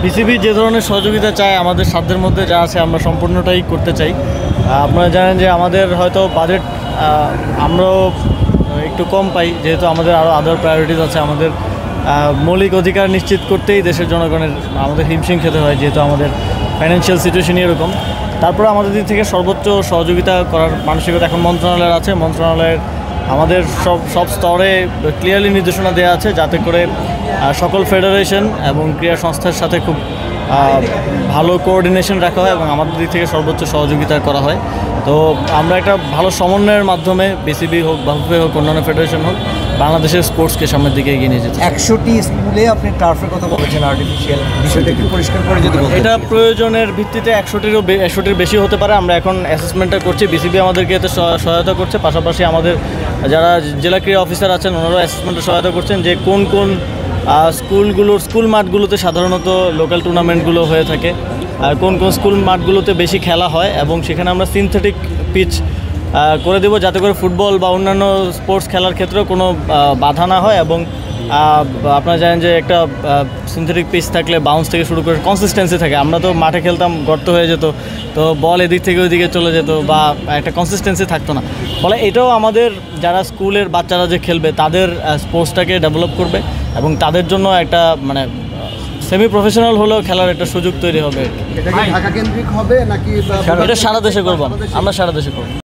BCB যে ধরনের সহযোগিতা চায় আমাদের সাধ্যের মধ্যে যা আছে আমরা সম্পূর্ণটাই করতে চাই। আপনারা জানেন যে আমাদের হয়তো বাজেট আমরাও একটু কম পাই, যেহেতু আমাদের আরও আদার প্রায়োরিটিস আছে। আমাদের মৌলিক অধিকার নিশ্চিত করতেই দেশের জনগণের আমাদের হিমশিম খেতে হয়, যেহেতু আমাদের ফাইন্যান্সিয়াল সিচুয়েশনই এরকম। তারপরে আমাদের দিক থেকে সর্বোচ্চ সহযোগিতা করার মানসিকতা এখন মন্ত্রণালয়ের আছে। মন্ত্রণালয়ের আমাদের সব স্তরে ক্লিয়ারলি নির্দেশনা দেওয়া আছে, যাতে করে সকল ফেডারেশন এবং ক্রীড়া সংস্থার সাথে খুব ভালো কোঅর্ডিনেশন রাখা হয় এবং আমাদের দিক থেকে সর্বোচ্চ সহযোগিতা করা হয়। তো আমরা একটা ভালো সমন্বয়ের মাধ্যমে বিসিবি হোক, বাফুফে হোক, অন্যান্য ফেডারেশন হোক, বাংলাদেশের স্পোর্টসকে সামনের দিকে এগিয়ে নিয়ে যেতে। 100টি স্কুলে আপনি টার্ফের কথা বলেছেন, আর্টিফিশিয়াল, বিষয়টা একটু পরিষ্কার করে যদি বলতেন। এটা প্রয়োজনের ভিত্তিতে 100টির বেশি হতে পারে। আমরা এখন অ্যাসেসমেন্টটা করছি, বিসিবি আমাদেরকে এতে সহায়তা করছে। পাশাপাশি আমাদের যারা জেলা ক্রীড়া অফিসার আছেন ওনারাও অ্যাসেসমেন্টে সহায়তা করছেন, যে কোন স্কুল মাঠগুলোতে সাধারণত লোকাল টুর্নামেন্টগুলো হয়ে থাকে, আর কোন স্কুল মাঠগুলোতে বেশি খেলা হয়, এবং সেখানে আমরা সিনথেটিক পিচ করে দেবো, যাতে করে ফুটবল বা অন্যান্য স্পোর্টস খেলার ক্ষেত্রেও কোনো বাধা না হয়। এবং আপনারা জানেন যে একটা সিনথেটিক পিচ থাকলে বাউন্স থেকে শুরু করে কনসিস্টেন্সি থাকে। আমরা তো মাঠে খেলতাম, গর্ত হয়ে যেত, তো বল এদিক থেকে ওইদিকে চলে যেত, বা একটা কনসিস্টেন্সি থাকতো না। ফলে এটাও আমাদের যারা স্কুলের বাচ্চারা যে খেলবে তাদের স্পোর্টসটাকে ডেভেলপ করবে, এবং তাদের জন্য একটা মানে সেমি প্রফেশনাল হলেও খেলার একটা সুযোগ তৈরি হবে। এটা কি ঢাকা কেন্দ্রিক হবে নাকি এটা সারা দেশে করবো, আমরা সারা দেশে করবো।